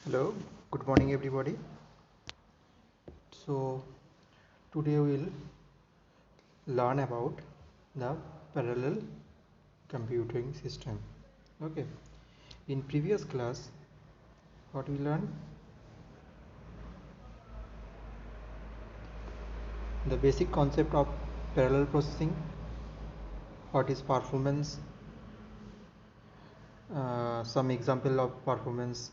Hello, good morning everybody. So today we'll learn about the parallel computing system. Okay. In previous class, what we learned? The basic concept of parallel processing, what is performance, some example of performance,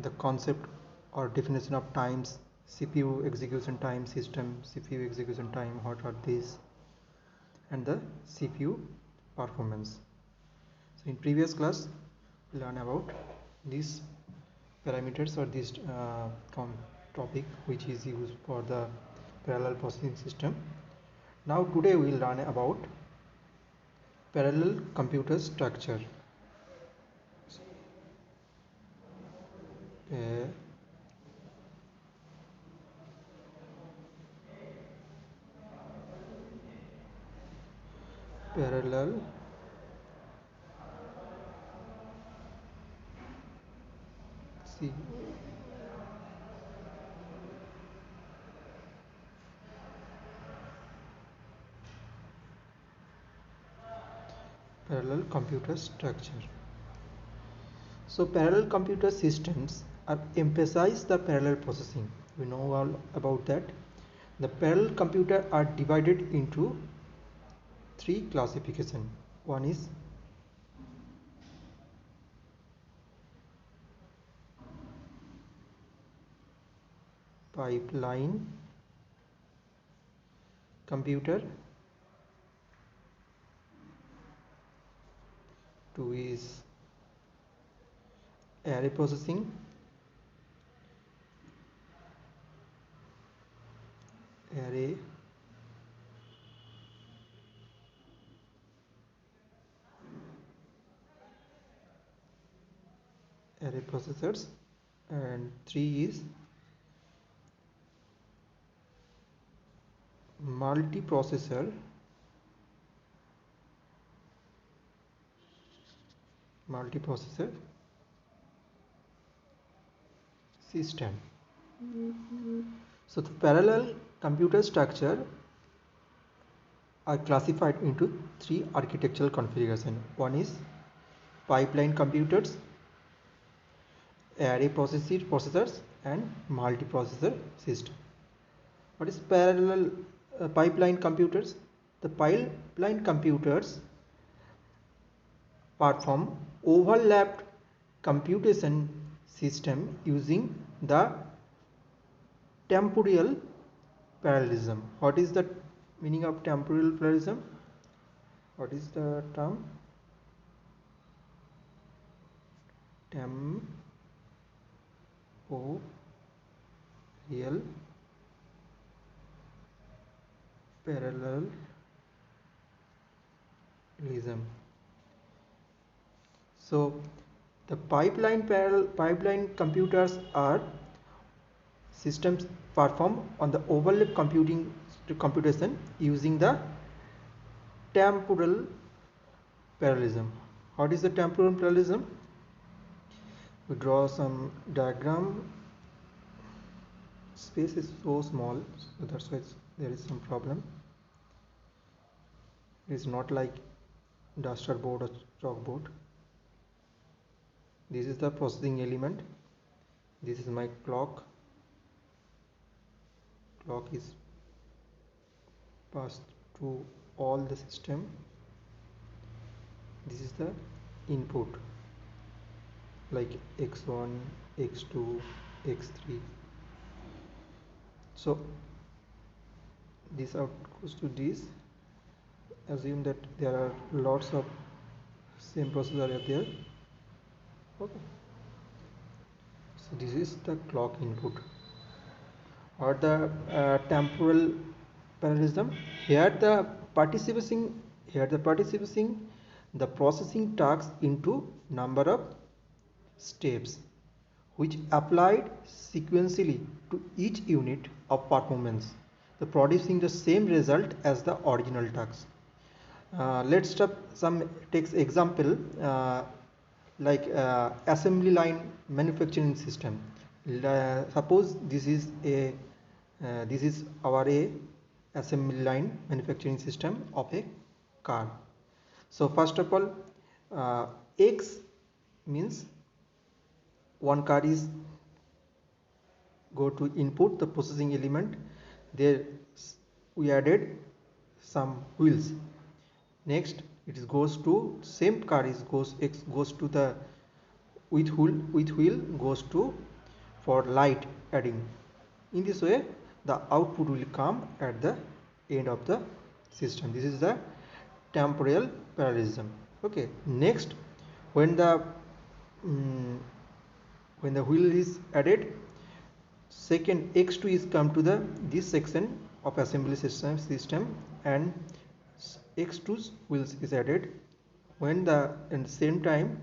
the concept or definition of times, CPU execution time system, CPU execution time, what are these, and the CPU performance. So in previous class we learn about these parameters or this topic which is used for the parallel processing system. Now today we will learn about parallel computer structure. Uh, parallel see parallel computer structure. So parallel computer systems are emphasize the parallel processing. We know all about that. The parallel computer are divided into three classification. One is pipeline computer, two is array processing, array processors, and three is multiprocessor system. So the parallel computer structure are classified into three architectural configuration. One is pipeline computers, array processors, and multiprocessor system. What is parallel pipeline computers? The pipeline computers perform overlapped computation system using the temporal parallelism. What is the meaning of temporal parallelism? What is the term? Temporal parallelism. So the pipeline computers are systems performed on the overlap computation using the temporal parallelism. What is the temporal parallelism? We draw some diagram. Space is so small, so that's why there is some problem. It is not like duster board or chalkboard. This is the processing element. This is my clock. Clock is passed to all the system. This is the input like x1, x2, x3. So this out goes to this. Assume that there are lots of same processor are there. Okay. So this is the clock input or the temporal parallelism. Here the participating the processing tasks into number of steps which applied sequentially to each unit of performance, the producing the same result as the original task. Let's take example. like assembly line manufacturing system. Suppose this is a this is our a assembly line manufacturing system of a car. So first of all, X means one car is go to input the processing element. There we added some wheels. Next it is goes to same car is goes X goes to the with wheel goes to for light adding. In this way the output will come at the end of the system. This is the temporal parallelism. Okay, next when the when the wheel is added, second x2 is come to the this section of assembly system and x2's wheels is added. When the at the same time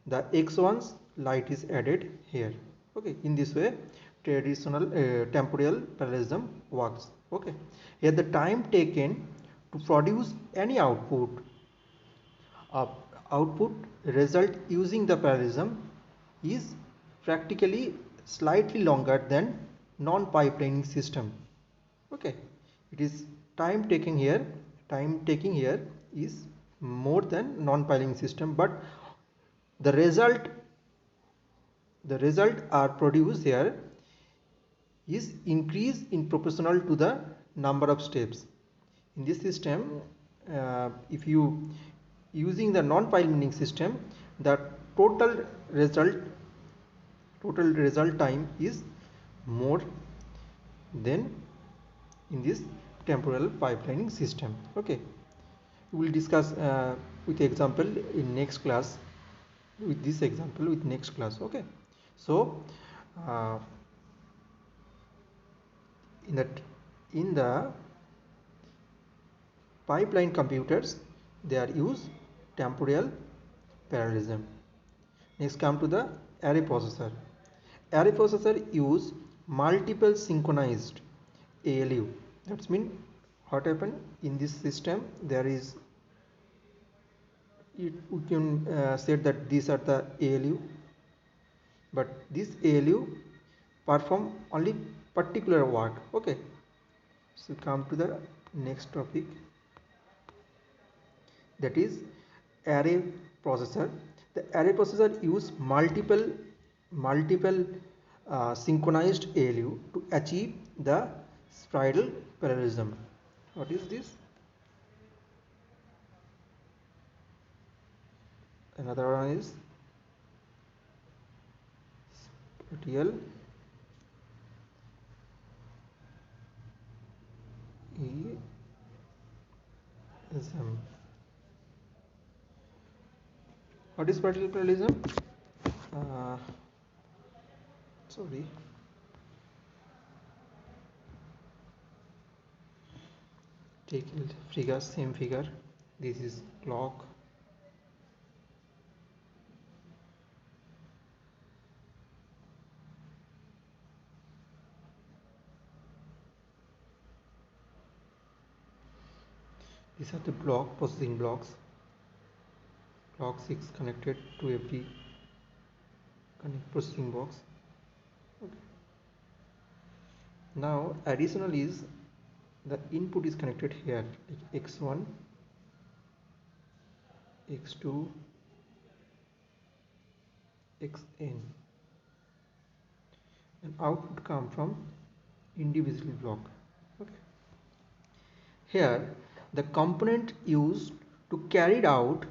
the x1's light is added here. Okay, in this way traditional temporal parallelism works. Okay, here the time taken to produce any output result using the parallelism is practically slightly longer than non-pipelining system. Okay, it is time taking here is more than non-pipelining system, but the result are produced here is increase in proportional to the number of steps. In this system, if you using the non-pipelining system, the total result time is more than in this temporal pipelining system. Okay, we will discuss with example in next class, with this example with next class. Okay, so in the pipeline computers they are use temporal parallelism. Next come to the array processor. Array processor use multiple synchronized ALU. That's mean what happen in this system, there is we can say that these are the ALU, but this ALU perform only particular work. Okay, so come to the next topic, that is array processor. The array processor use multiple synchronized ALU to achieve the spiral parallelism. What is this? Another one is spatial parallelism. What is spatial parallelism? Sorry. Take figure, same figure. This is clock. These are the processing blocks. Clock 6 connected to every processing box. Okay. Now additional is the input is connected here, like x1, x2, xn, and output come from individual block. Okay. Here the component used to carry out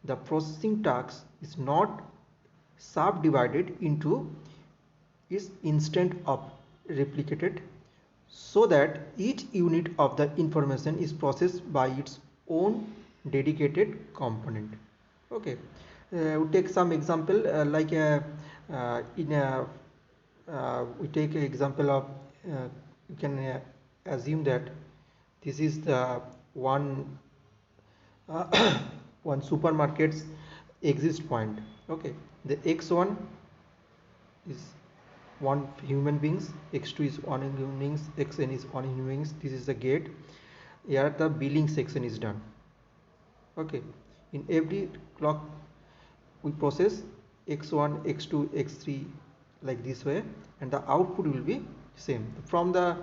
the processing task is not subdivided into its instant of replicated, so that each unit of the information is processed by its own dedicated component. Okay, we take some example like we take an example of you can assume that this is the one one supermarket's exit point. Okay, the x1 is one human beings, x2 is one human beings, xn is one human beings. This is the gate. Here the billing section is done. Okay, in every clock we process x1 x2 x3 like this way, and the output will be same. From the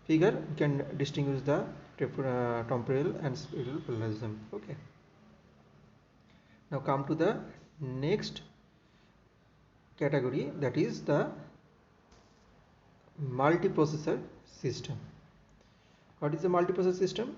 figure you can distinguish the temporal and spatial parallelism. Okay, now come to the next category, that is the multiprocessor system. What is a multiprocessor system?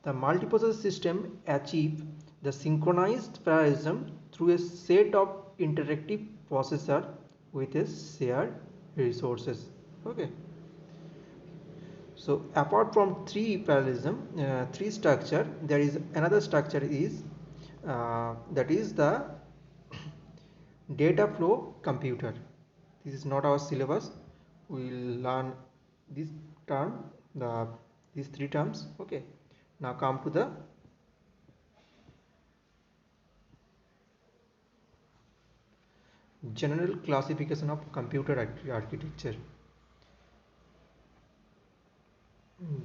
The multiprocessor system achieves the synchronized parallelism through a set of interactive processor with a shared resources. Okay. So apart from three parallelism, three structure, there is another structure is that is the data flow computer. This is not our syllabus. We will learn this term, these three terms. Okay. Now come to the general classification of computer architecture.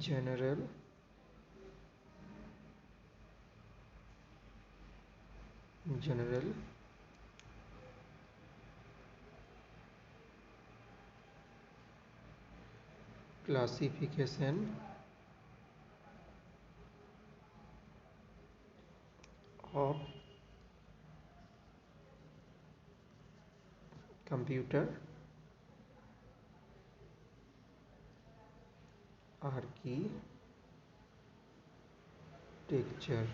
General classification of computer architecture.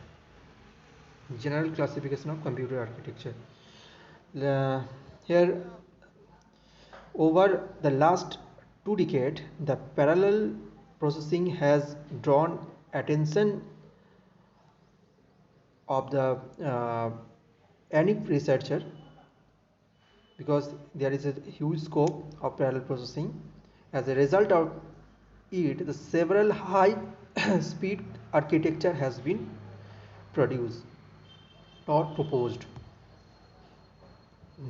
General classification of computer architecture. Here, over the last 2 decades, the parallel processing has drawn attention of the any researcher, because there is a huge scope of parallel processing. As a result of it, the several high speed architecture has been produced or proposed.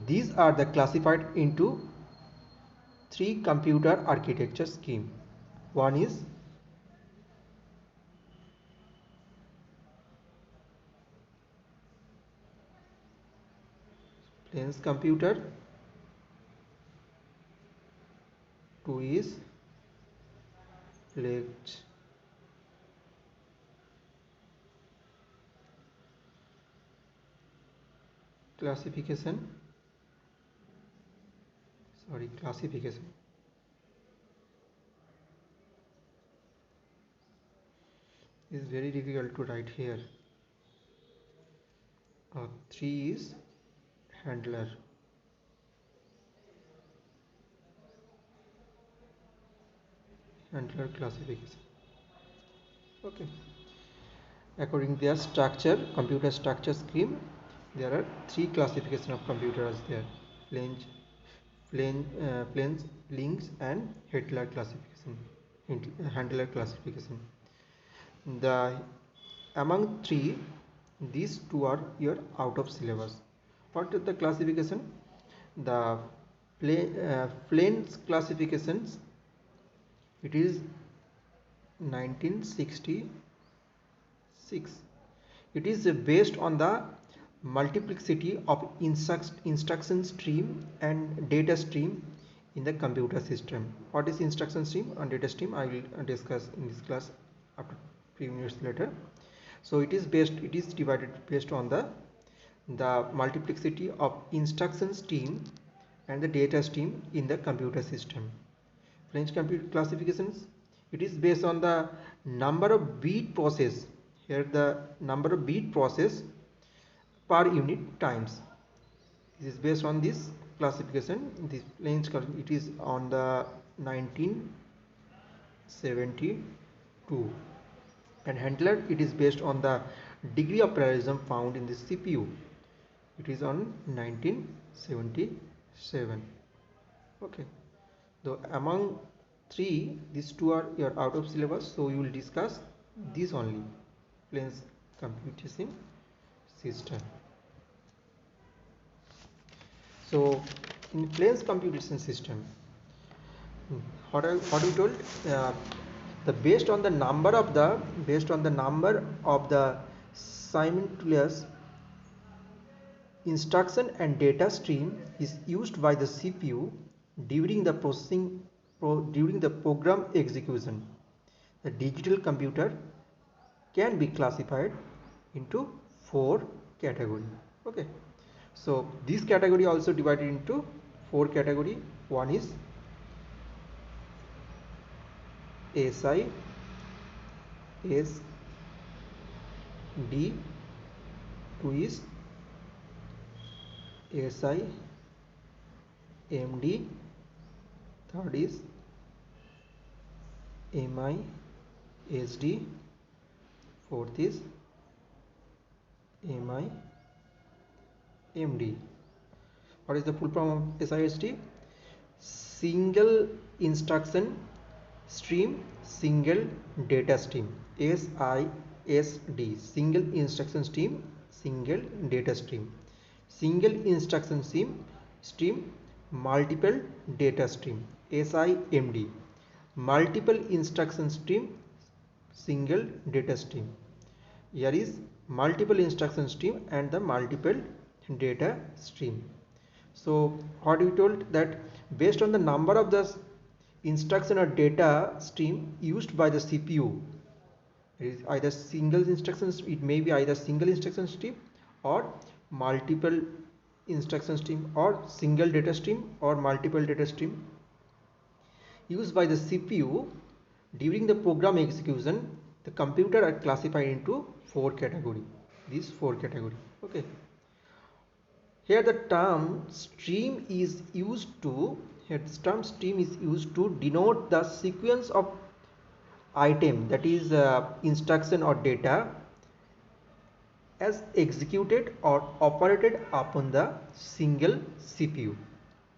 These are the classified into three computer architecture scheme. One is plain computer, two is flex classification is very difficult to write here. Three is handler classification. Okay, according to their structure, computer structure scheme, there are three classification of computers there: planes, links, and handler classification. The among three, these two are your out of syllabus. What is the classification? The planes classifications, it is 1966. It is based on the multiplicity of instruction stream and data stream in the computer system. What is instruction stream and data stream? I will discuss in this class after few minutes later. So it is divided based on the multiplicity of instruction stream and the data stream in the computer system. French computer classifications, it is based on the number of bit process. Here the number of bit process per unit times. This is based on this classification. This French it is on the 1972, and handler, it is based on the degree of parallelism found in the CPU. It is on 1977. Okay. So among three, these two are your out of syllabus, so you will discuss these only. Planes computing system. So in planes computation system, what we told, The based on the number of the simultaneous instruction and data stream is used by the CPU during the during the program execution. The digital computer can be classified into 4 categories. Okay, so this category also divided into 4 category. One is SI, SD, 2 is SI, MD, third is MI, SD, fourth is MI, MD. What is the full form of SISD? Single instruction stream, single data stream. SISD, single instruction stream, single data stream. Single instruction stream, multiple data stream. SIMD, multiple instruction stream, single data stream. Here is multiple instruction stream and the multiple data stream. So what we told that based on the number of the instruction or data stream used by the CPU, it is either single instructions, it may be either single instruction stream or multiple instruction stream or single data stream or multiple data stream used by the CPU during the program execution. The computer are classified into 4 category. These 4 category. Okay. Here the term stream is used to denote the sequence of item, that is instruction or data, as executed or operated upon the single CPU.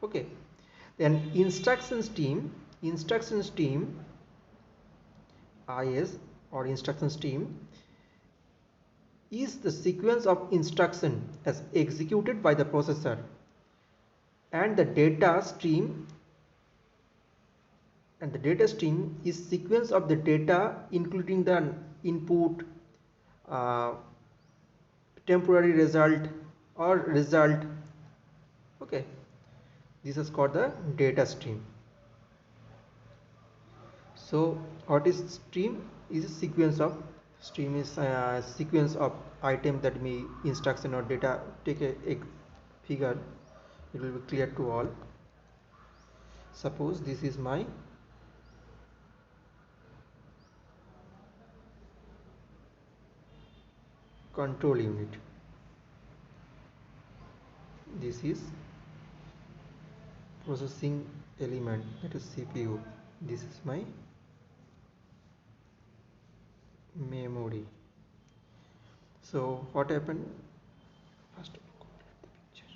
Okay. Then instruction stream IS or instruction stream is the sequence of instruction as executed by the processor, and the data stream is sequence of the data including the input, temporary result or result. Okay, this is called the data stream. So what is stream? Is a sequence of sequence of item, that may instruction or data. Take a figure, it will be clear to all. Suppose this is my control unit, this is processing element, that is CPU, this is my memory. So what happened? First complete the picture.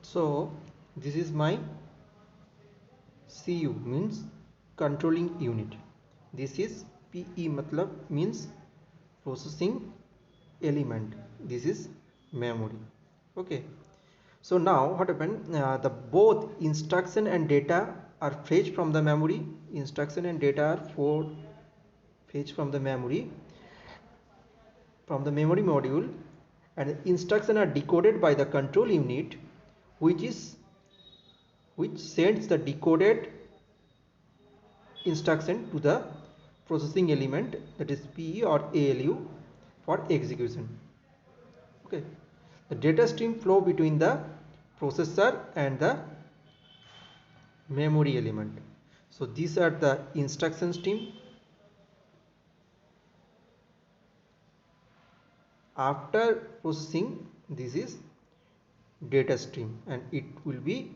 So this is my CU, means controlling unit. This is PE, matlab means processing element. This is memory. Okay. So now what happened? The both instruction and data are fetched from the memory. Instruction and data are fetched from the memory module, and instruction are decoded by the control unit, which sends the decoded instruction to the processing element, that is PE or ALU, for execution. Okay, the data stream flow between the processor and the memory element. So these are the instruction stream. After processing, this is data stream, and it will be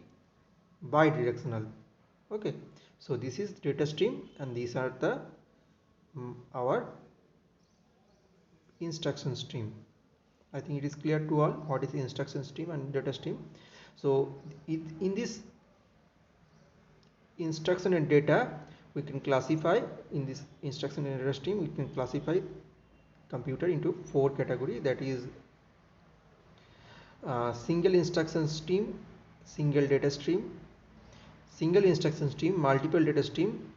bidirectional. Okay, so this is data stream and these are the our instruction stream. I think it is clear to all what is instruction stream and data stream. So in this instruction and data, we can classify, in this instruction and data stream, we can classify computer into 4 categories, that is single instruction stream, single data stream, single instruction stream, multiple data stream,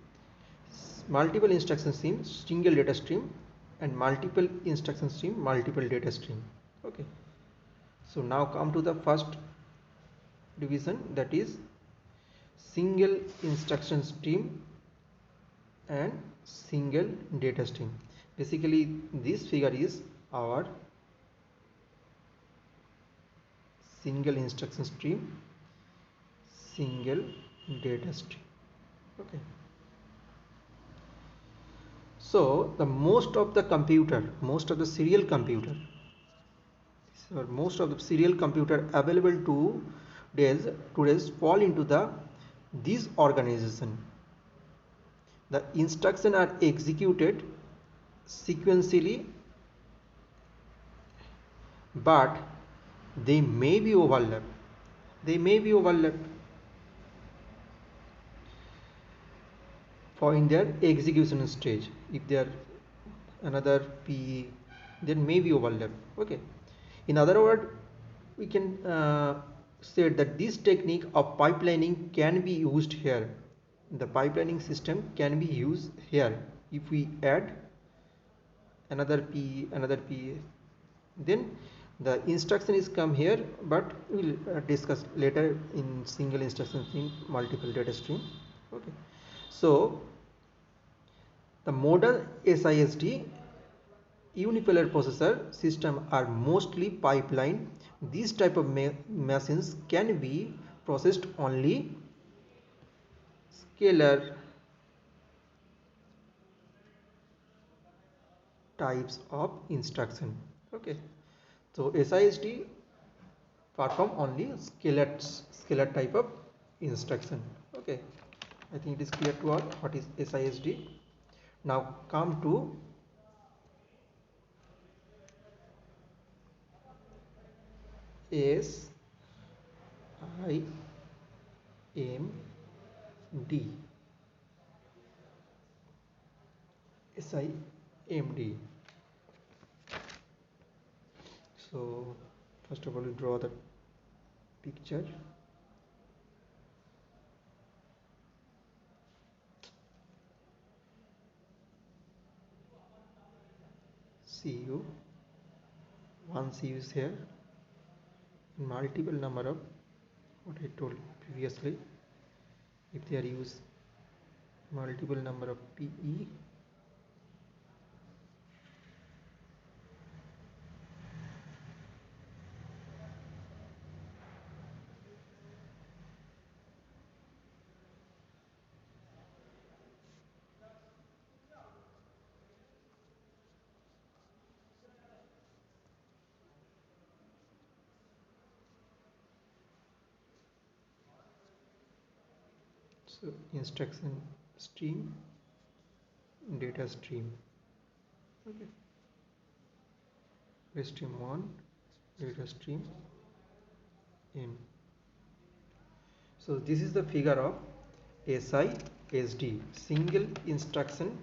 multiple instruction stream, single data stream, and multiple instruction stream, multiple data stream. Okay, so now come to the first division, that is single instruction stream and single data stream. Basically this figure is our single instruction stream, single data stream. Okay, so the most of the serial computer, so most of the serial computer available to today's fall into this organization. The instructions are executed sequentially, but they may be overlapped. For in their execution stage. If they are another P, then may be overlap. Okay. In other words, we can say that this technique of pipelining can be used here. The pipelining system can be used here. If we add another P, then the instruction is come here, but we'll discuss later in single instruction in multiple data stream. Okay, so the modern SISD unipolar processor system are mostly pipeline. These type of machines can be processed only scalar types of instruction. Okay, so SISD perform only scalar type of instruction. Okay, I think it is clear to all what is SISD. Now come to SIMD. SIMD. So first of all, we draw the picture. CU, one CU is here, multiple number of, what I told previously, if they are used multiple number of PE, so instruction stream, data stream. Okay, stream 1, data stream in. So this is the figure of SISD, single instruction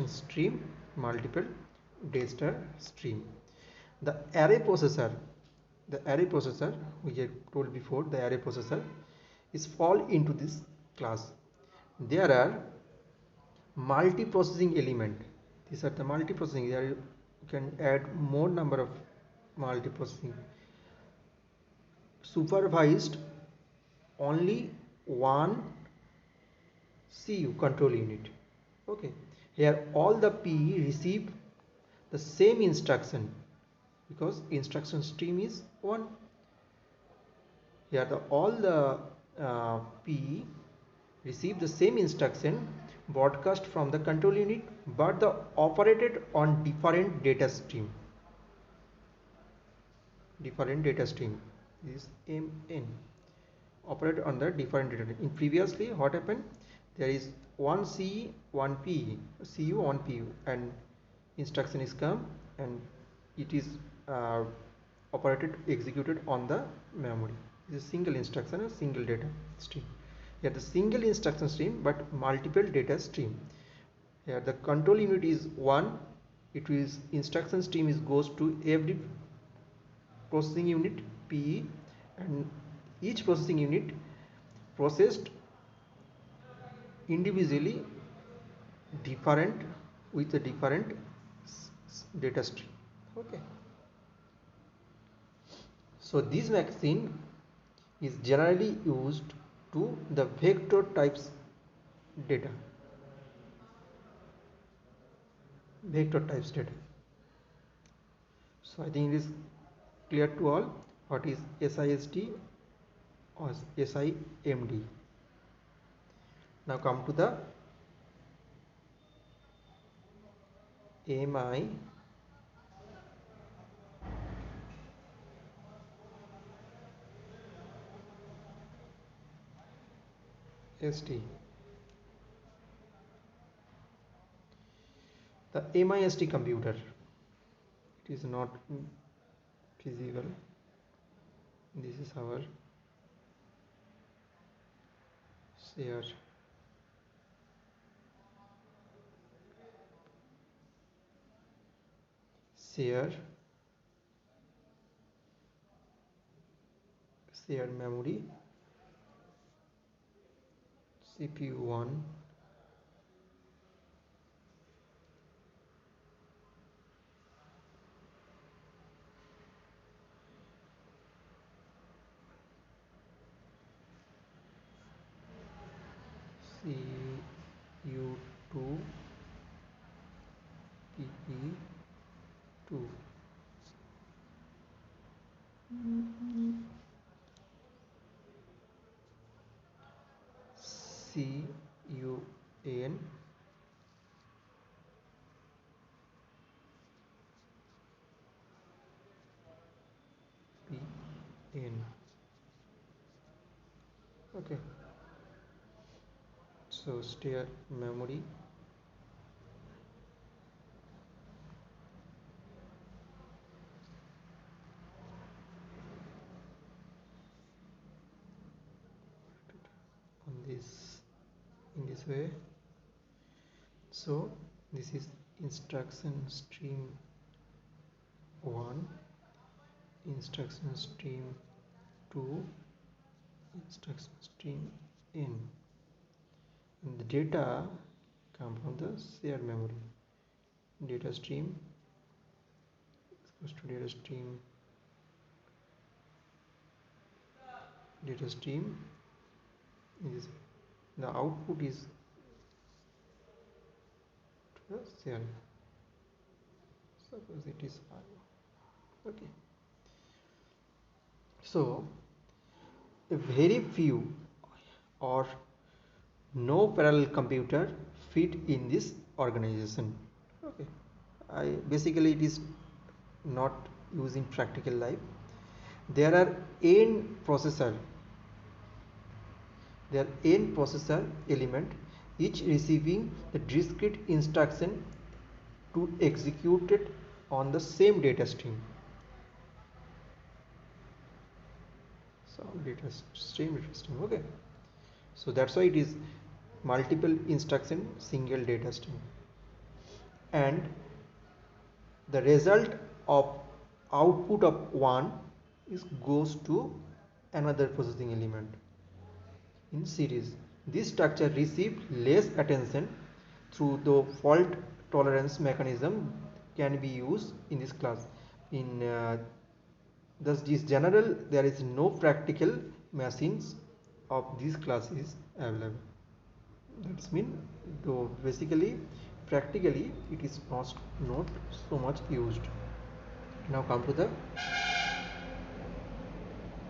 stream, multiple data stream. The array processor we have told before, the array processor is fall into this class. There are multi-processing element. These are the multi-processing. There you can add more number of multi-processing. Supervised only one CU control unit. Okay, here all the PE receive the same instruction because instruction stream is 1. Here all the PE receive the same instruction broadcast from the control unit, but the operated on different data stream. Is MN, operate on the different data. In previously what happened, there is one C, one P, CU, one PU, and instruction is come and it is operated, executed on the memory. This is single instruction, a single data stream. Here the single instruction stream but multiple data stream. Here the control unit is one. It is instruction stream is goes to every processing unit PE, and each processing unit processed individually different with a different data stream. Okay, so this machine is generally used to the vector types data, so I think it is clear to all what is SISD or SIMD. Now come to the AMI ST. The MIST computer, it is not physical. This is our share shared memory, CPU 1, CU2, PE2. CUN, PN. Okay, so share memory, on this, in this way. So this is instruction stream 1, instruction stream 2, instruction stream N, and the data come from the shared memory. Data stream goes to data stream is, the output is to the cell. Suppose it is I. Okay, so a very few or no parallel computer fit in this organization. Okay, I basically it is not used in practical life. There are n processor, element, each receiving the discrete instruction to execute it on the same data stream. So data stream. Okay, so that's why it is multiple instruction, single data stream, and the result of output of one is goes to another processing element in series. This structure received less attention through the fault tolerance mechanism can be used in this class. In thus this general, there is no practical machines of these classes available. That's mean though basically practically it is not so much used. Now come to the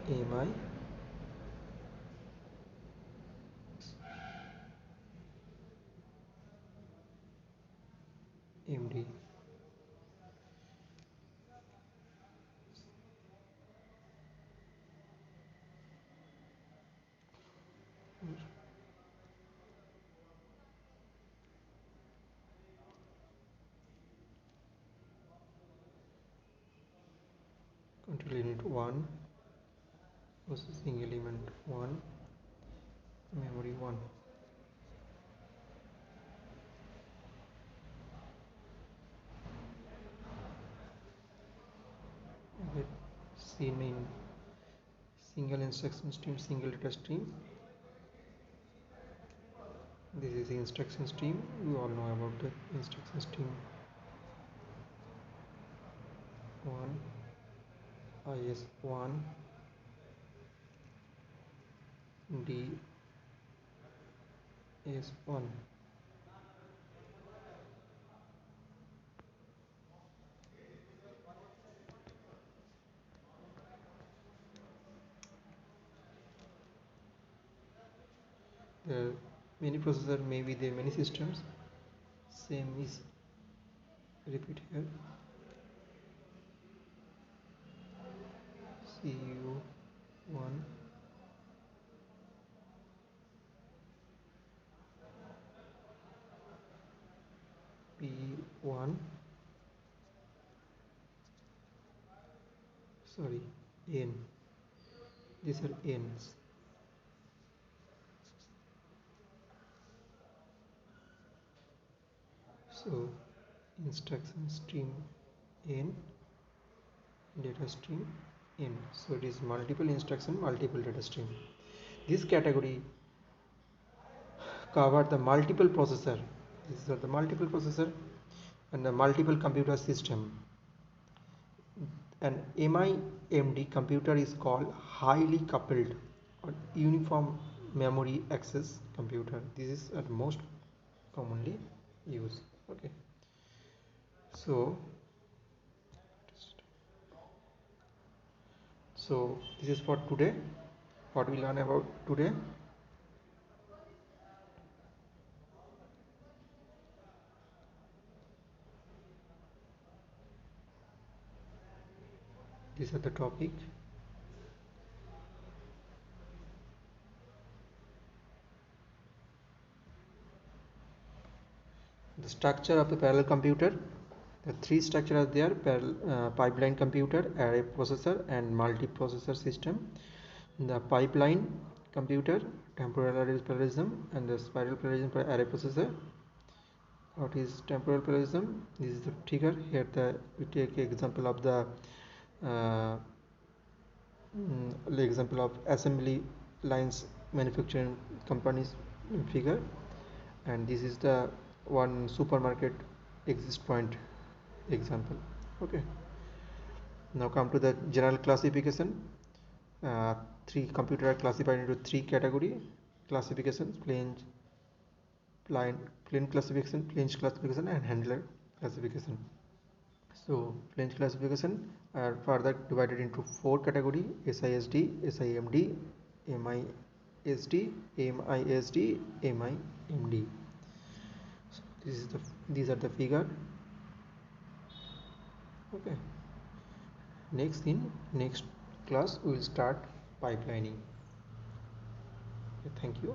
AMI MD. control unit 1, processing element 1, memory 1. With seen in single instruction stream, single data stream. This is the instruction stream. We all know about the instruction stream. 1, IS1, DS1. The many processor, maybe there many systems. Same is repeat here. CU1, P1, sorry, N. These are N's. So instruction stream N, data stream N. So it is multiple instruction, multiple data stream. This category cover the multiple processor. These are the multiple processor and the multiple computer system. An MIMD computer is called highly coupled or uniform memory access computer. This is the most commonly used. Okay. So this is for today. What we learn about today. These are the topic. The structure of the parallel computer. The three structures are there: pipeline computer, array processor, and multiprocessor system. The pipeline computer, temporal array parallelism, and the spiral parallelism for array processor. What is temporal parallelism? This is the figure here. We take example of the example of assembly lines manufacturing companies figure, and this is the one supermarket exist point example. Okay, now come to the general classification. Three computer are classified into three category classifications: plain classification, and handler classification. So plain classification are further divided into four category: SISD, SIMD, MISD, MISD, MIMD. So these are the figure. Okay. Next class we will start pipelining. Okay, thank you.